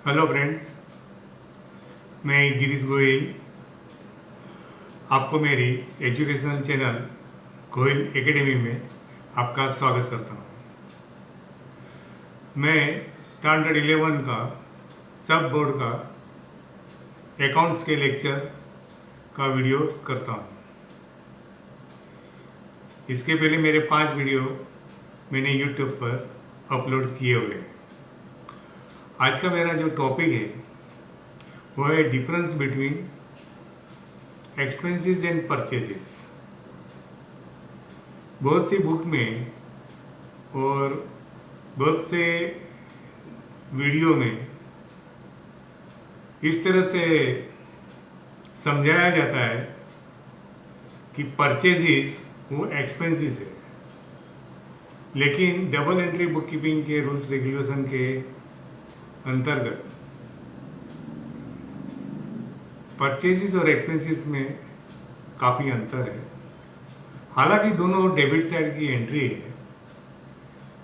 Hello friends, मैं गिरीश गोयल आपको मेरी एजुकेशनल चैनल गोयल एकेडमी में आपका स्वागत करता हूँ। मैं स्टैंडर्ड 11 का सब बोर्ड का अकाउंट्स के लेक्चर का वीडियो करता हूँ। इसके पहले मेरे 5 वीडियो मैंने यूट्यूब पर अपलोड किए हुए हैं। आज का मेरा जो टॉपिक है वो है difference between expenses and purchases. बहुत सी बुक में और बहुत से वीडियो में इस तरह से समझाया जाता है कि परचेजेस वो एक्सपेंसेस है, लेकिन डबल एंट्री बुक कीपिंग के रूल्स रेगुलेशन के अंतर्गत परचेजेस और एक्सपेंसेस में काफ़ी अंतर है। हालांकि दोनों डेबिट साइड की एंट्री है,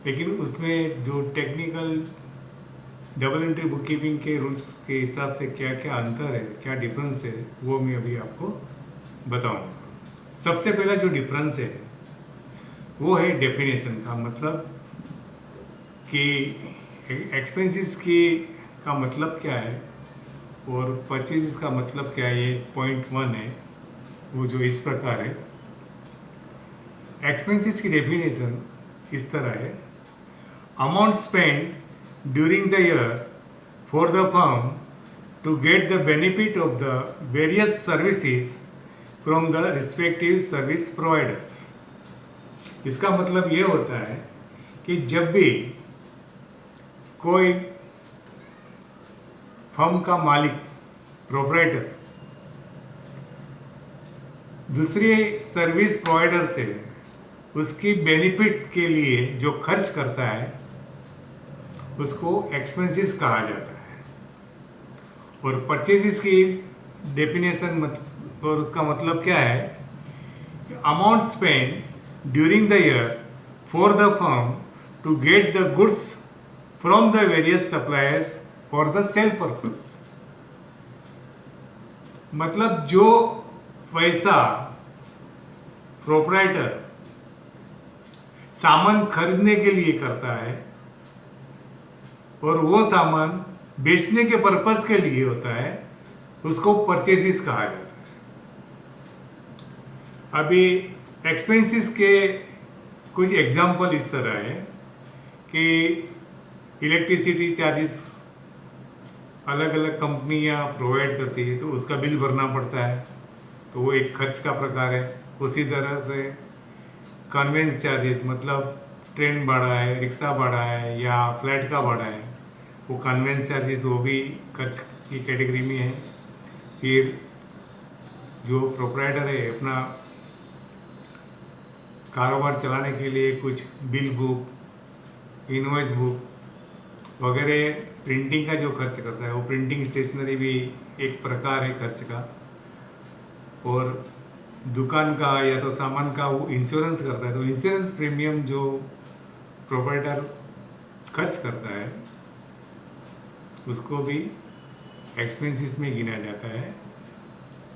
लेकिन उसमें जो technical double entry book keeping के रूल्स के हिसाब से क्या क्या अंतर है, क्या डिफरेंस है, वो मैं अभी आपको बताऊंगा। सबसे पहला जो डिफरेंस है वो है डेफिनेशन का, मतलब कि एक्सपेंसेस की का मतलब क्या है और परचेजेस का मतलब क्या है। ये पॉइंट 1 है, वो जो इस प्रकार है। एक्सपेंसेस की डेफिनेशन इस तरह है: amount spend during the year for the firm to get the benefit of the various services from the respective service providers. इसका मतलब ये होता है कि जब भी कोई फर्म का मालिक, प्रोप्राइटर, दूसरे सर्विस प्रोवाइडर से उसकी बेनिफिट के लिए जो खर्च करता है उसको एक्सपेंसेस कहा जाता है। और परचेजेस की डेफिनेशन और उसका मतलब क्या है: amount spend during the year for the firm to get the goods from the various suppliers for the sale purpose. मतलब जो पैसा प्रोप्राइटर सामान खरीदने के लिए करता है और वो सामान बेचने के पर्पस के लिए होता है, उसको परचेजेस कहा जाता है। अभी एक्सपेंसेस के कुछ एग्जाम्पल इस तरह है कि इलेक्ट्रिसिटी चार्जेस अलग अलग कंपनियां प्रोवाइड करती है, तो उसका बिल भरना पड़ता है, तो वो एक खर्च का प्रकार है। उसी तरह से कन्वेंस चार्जेस, मतलब ट्रेन भाड़ा है, रिक्शा भाड़ा है या फ्लैट का भाड़ा है, वो कन्वेंस चार्जेस, वो भी खर्च की कैटेगरी में है। फिर जो प्रोप्राइटर है अपना कारोबार चलाने के लिए कुछ बिल बुक, इनवॉइस बुक वगैरह, प्रिंटिंग का जो खर्च करता है, वो प्रिंटिंग स्टेशनरी भी एक प्रकार है खर्च का। और दुकान का या तो सामान का वो इंश्योरेंस करता है, तो इंश्योरेंस प्रीमियम जो प्रोप्राइटर खर्च करता है उसको भी एक्सपेंसेस में गिना जाता है।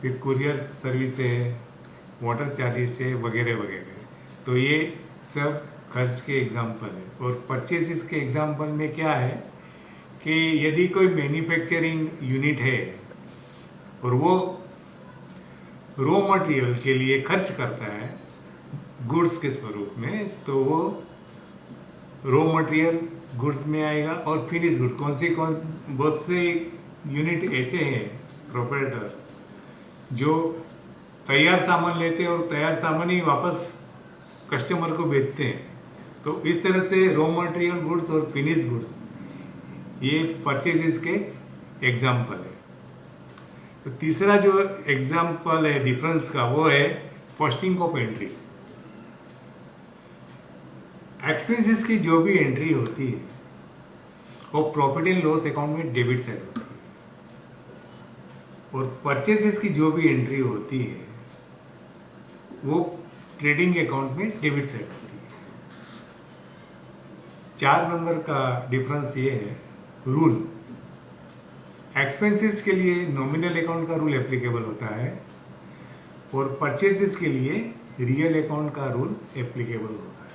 फिर कुरियर सर्विस है, वाटर चार्जेस है, वगैरह वगैरह। तो ये सब खर्च के एग्जाम्पल है। और परचेसेस के एग्जाम्पल में क्या है कि यदि कोई मैन्युफैक्चरिंग यूनिट है और वो रॉ मटेरियल के लिए खर्च करता है गुड्स के स्वरूप में, तो वो रॉ मटेरियल गुड्स में आएगा। और फिनिश गुड कौन बहुत से यूनिट ऐसे हैं प्रोप्राइटर जो तैयार सामान लेते हैं और तैयार सामान ही वापस कस्टमर को बेचते हैं। तो इस तरह से रॉ मटेरियल गुड्स और फिनिश गुड्स ये परचेजेस के एग्जाम्पल है। तो तीसरा जो एग्जाम्पल है डिफरेंस का, वो है पोस्टिंग ऑफ एंट्री। एक्सपेंसेस की जो भी एंट्री होती है वो प्रॉफिट एंड लॉस अकाउंट में डेबिट साइड होती है, और परचेजेस की जो भी एंट्री होती है वो ट्रेडिंग अकाउंट में डेबिट साइड होती है। 4 नंबर का डिफरेंस ये है रूल एक्सपेंसेस के लिए नॉमिनल अकाउंट का रूल एप्लीकेबल होता है और परचेजेस के लिए रियल अकाउंट का रूल एप्लीकेबल होता है।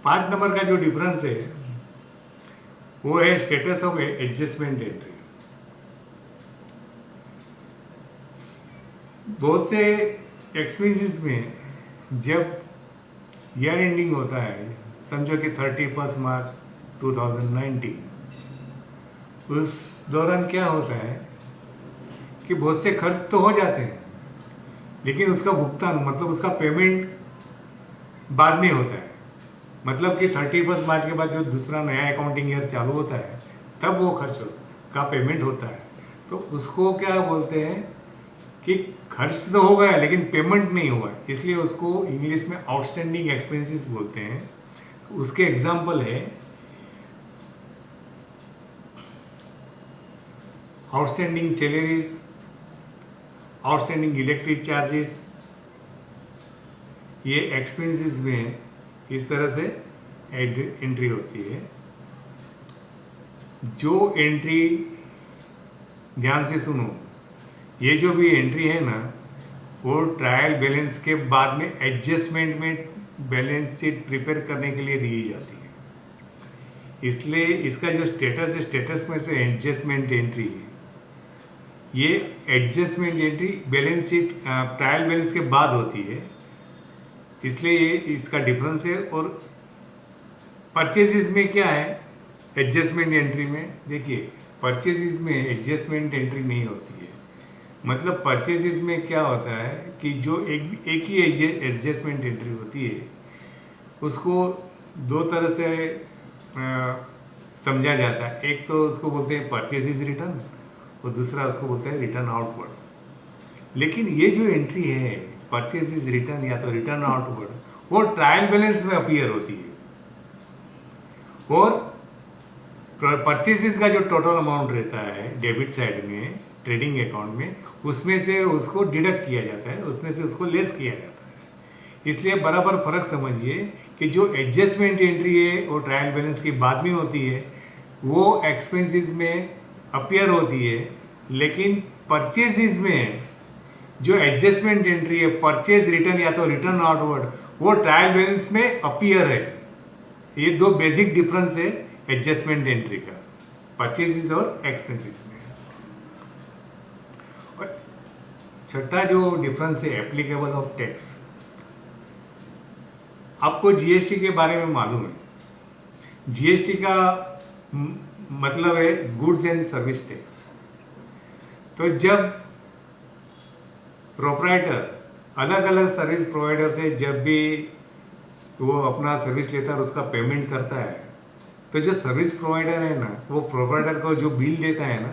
पांच नंबर का जो डिफरेंस है वो है स्टेटस ऑफ एडजस्टमेंट एंट्री। बहुत से एक्सपेंसेस में जब ईयर एंडिंग होता है, समझो कि 31 मार्च 2019, उस दौरान क्या होता है कि बहुत से खर्च तो हो जाते हैं लेकिन उसका भुगतान मतलब उसका पेमेंट बाद में होता है। मतलब कि 31 मार्च के बाद जो दूसरा नया अकाउंटिंग ईयर चालू होता है तब वो खर्च का पेमेंट होता है। तो उसको क्या बोलते हैं कि खर्च तो हो गया लेकिन पेमेंट नहीं हुआ, इसलिए उसको इंग्लिश में आउटस्टैंडिंग एक्सपेंसेस बोलते हैं। तो उसके एग्जाम्पल है outstanding salaries, outstanding electric charges. ये एक्सपेंसेस में इस तरह से एंट्री होती है। जो एंट्री, ध्यान से सुनो, ये जो भी एंट्री है ना वो ट्रायल बैलेंस के बाद में एडजस्टमेंट में बैलेंस शीट प्रिपेयर करने के लिए दी जाती है। इसलिए इसका जो स्टेटस है, स्टेटस में से एडजस्टमेंट एंट्री है। ये adjustment entry balance sheet trial balance के बाद होती है, इसलिए ये इसका डिफरेंस है। और परचेजेस में क्या है, एडजस्टमेंट एंट्री में देखिए परचेजेस में एडजस्टमेंट एंट्री नहीं होती है। मतलब परचेजेस में क्या होता है कि जो एक ही एडजस्टमेंट एंट्री होती है उसको दो तरह से समझा जाता है। एक तो उसको बोलते हैं परचेजेस रिटर्न और दूसरा उसको बोलते हैं रिटर्न आउटवर्ड। लेकिन ये जो एंट्री है परचेजेस रिटर्न या तो रिटर्न आउटवर्ड, वो ट्रायल बैलेंस में अपीयर होती है और परचेजेस का जो टोटल अमाउंट रहता है डेबिट साइड में ट्रेडिंग अकाउंट में, उसमें से उसको डिडक्ट किया जाता है, उसमें से उसको लेस किया जाता है। इसलिए बराबर फर्क समझिए कि जो एडजस्टमेंट एंट्री है वो ट्रायल बैलेंस की बाद में होती है, वो एक्सपेंसेस में अपीयर होती है। लेकिन परचेजेस में जो एडजस्टमेंट एंट्री है परचेज रिटर्न या तो रिटर्न आउटवर्ड, वो ट्रायल बैलेंस में अपीयर है। ये दो बेसिक डिफरेंस है एडजस्टमेंट एंट्री का, परचेजेस और एक्सपेंसेस में। और छठा जो डिफरेंस है एप्लीकेबल ऑफ टैक्स। आपको जीएसटी के बारे में मालूम है, जीएसटी का मतलब है गुड्स एंड सर्विस टैक्स। तो जब प्रोप्राइटर अलग अलग सर्विस प्रोवाइडर से जब भी वो अपना सर्विस लेता है और उसका पेमेंट करता है, तो जो सर्विस प्रोवाइडर है ना वो प्रोप्राइटर को जो बिल देता है ना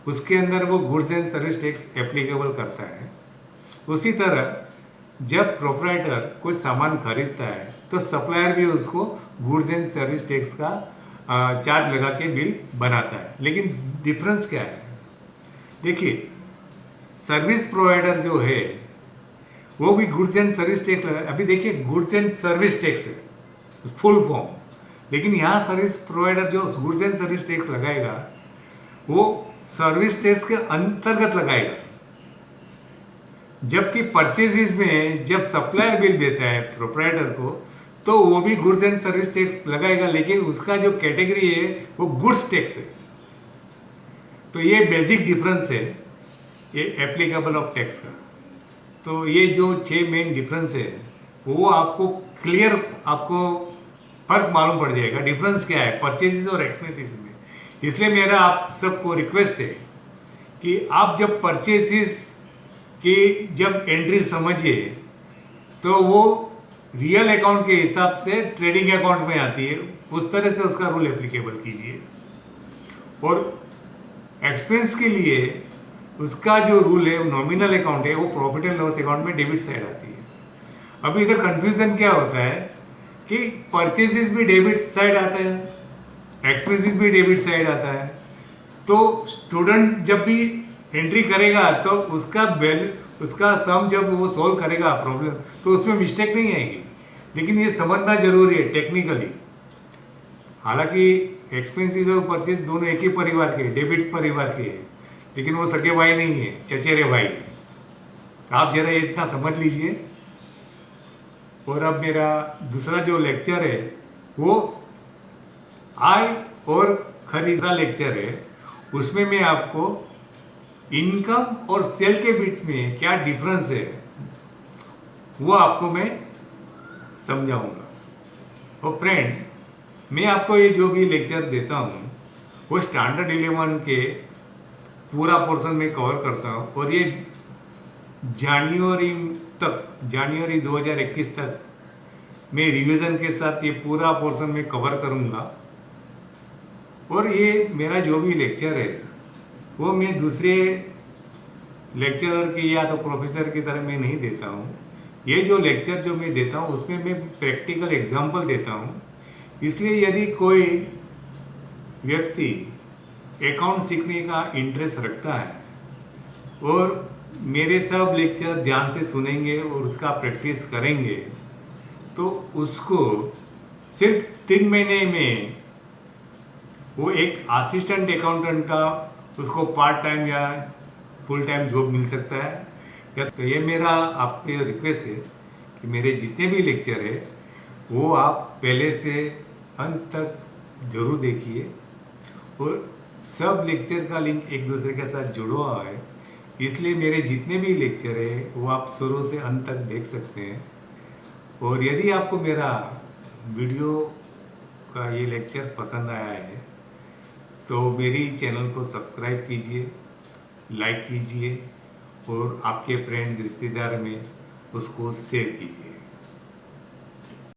उसके अंदर वो goods and service tax applicable करता है। उसी तरह जब प्रोप्राइटर कुछ सामान खरीदता है तो सप्लायर भी उसको गुड्स एंड सर्विस टैक्स का चार्ज लगा के बिल बनाता है। लेकिन डिफरेंस क्या है, देखिए सर्विस प्रोवाइडर जो है वो भी गुड्स एंड सर्विस टैक्स लगा। अभी देखिए गुड्स एंड सर्विस टैक्स है फुल फॉर्म, लेकिन यहाँ सर्विस प्रोवाइडर जो गुड्स एंड सर्विस टैक्स लगाएगा वो सर्विस टैक्स के अंतर्गत लगाएगा। जबकि परचेजेस में जब सप्लायर बिल देता है प्रोप्राइटर को तो वो भी गुड्स एंड सर्विस टैक्स लगाएगा, लेकिन उसका जो कैटेगरी है वो गुड्स टैक्स है। तो ये बेसिक डिफरेंस है ये एप्लीकेबल ऑफ टैक्स का। तो ये जो 6 मेन डिफरेंस है वो आपको क्लियर, आपको फर्क मालूम पड़ जाएगा डिफरेंस क्या है परचेजेस और एक्सपेंसेस में। इसलिए मेरा आप सबको रिक्वेस्ट है कि आप जब परचेजेस की जब एंट्री समझिए तो वो रियल अकाउंट के हिसाब से ट्रेडिंग अकाउंट में आती है, उस तरह से उसका रूल एप्लीकेबल कीजिए। और एक्सपेंस के लिए उसका जो रूल है नॉमिनल अकाउंट है वो प्रॉफिट एंड लॉस अकाउंट में डेबिट साइड आती है। अभी इधर कंफ्यूजन क्या होता है कि परचेजेस भी डेबिट साइड आता है, एक्सपेंसेस भी डेबिट साइड आता है। तो स्टूडेंट जब भी एंट्री करेगा तो उसका सम जब वो सॉल्व करेगा प्रॉब्लम तो उसमें मिस्टेक नहीं आएगी। लेकिन ये समझना जरूरी है टेक्निकली। हालांकि एक्सपेंसेस और परचेज दोनों एक ही परिवार के, डेबिट परिवार के हैं, लेकिन वो सगे भाई नहीं है, चचेरे भाई। आप जरा ये इतना समझ लीजिए। और अब मेरा दूसरा जो लेक्चर है वो आय और खरीद का लेक्चर है। उसमें मैं आपको इनकम और सेल के बीच में क्या डिफरेंस है वो आपको मैं समझाऊंगा। और फ्रेंड, मैं आपको ये जो भी लेक्चर देता हूँ वो स्टैंडर्ड 11 के पूरा पोर्शन में कवर करता हूँ, और ये जनवरी 2021 तक मैं रिवीजन के साथ ये पूरा पोर्शन में कवर करूँगा। और ये मेरा जो भी लेक्चर है वो मैं दूसरे लेक्चरर की या तो प्रोफेसर की तरह मैं नहीं देता हूँ। ये जो लेक्चर जो मैं देता हूँ उसमें मैं प्रैक्टिकल एग्जाम्पल देता हूँ। इसलिए यदि कोई व्यक्ति अकाउंट सीखने का इंटरेस्ट रखता है और मेरे सब लेक्चर ध्यान से सुनेंगे और उसका प्रैक्टिस करेंगे तो उसको सिर्फ 3 महीने में वो एक असिस्टेंट अकाउंटेंट का उसको पार्ट टाइम या फुल टाइम जॉब मिल सकता है। तो ये मेरा आपके रिक्वेस्ट है कि मेरे जितने भी लेक्चर है वो आप पहले से अंत तक जरूर देखिए, और सब लेक्चर का लिंक एक दूसरे के साथ जुड़ा हुआ है, इसलिए मेरे जितने भी लेक्चर है वो आप शुरू से अंत तक देख सकते हैं। और यदि आपको मेरा वीडियो का ये लेक्चर पसंद आया है तो मेरी चैनल को सब्सक्राइब कीजिए, लाइक कीजिए और आपके फ्रेंड रिश्तेदार में उसको शेयर कीजिए।